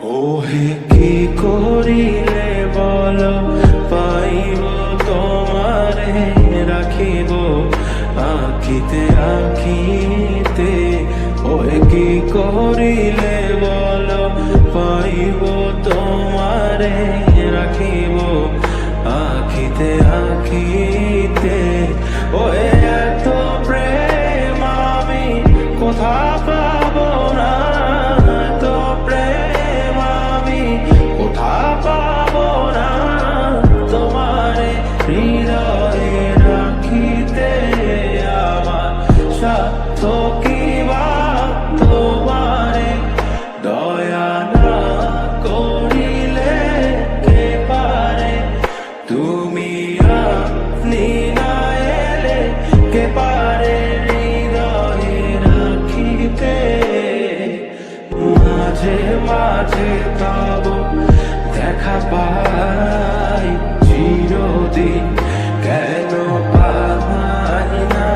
ওহে কি করিলে বল পাইব তোমারে রাখিব আখিতে আখিতে। ওহে কি করিলে বল পাইব তোমারে রাখিব আখিতে আখিতে। ওহে এত প্রেম আমি কোথা পাব না, এত প্রেম আমি কোথা পাব না। তোমারে হৃদয়ে রাখিতে আমার সাধ্য কি বা, তোমারে দয়া না করিলে কে পারে। তুমি আপনি না এলে কে পারে হৃদয়ে রাখিতে। মাঝে মাঝে তব দেখা পাই চিরদিন কেন পাই না।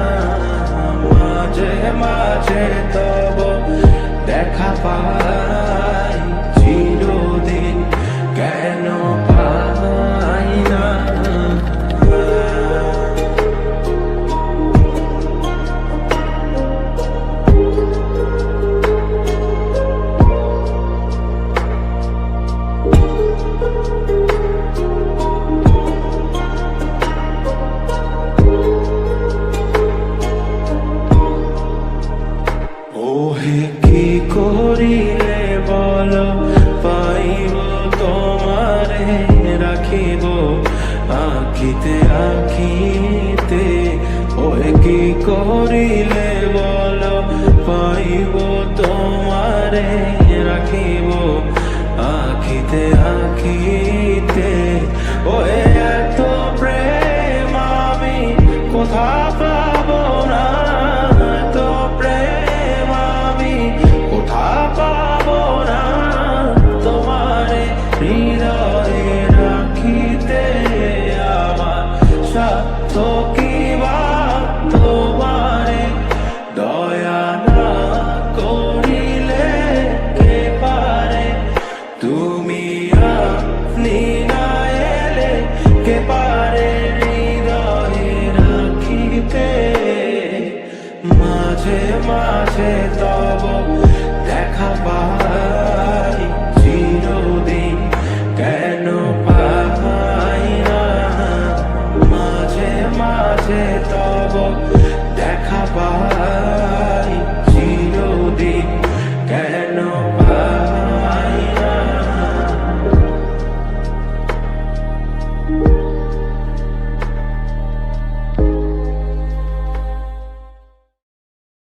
মাঝে মাঝে তব দেখা পাই চিরদিন কেন পাই না। ওহে কি করিলে বল পাইব তোমারে রাখিব আখিতে আখিতে। ওহে কি করিলে বল পাইব তোমারে রাখিব আখিতে আখিতে। ওহে এত প্রেম আমি কোথা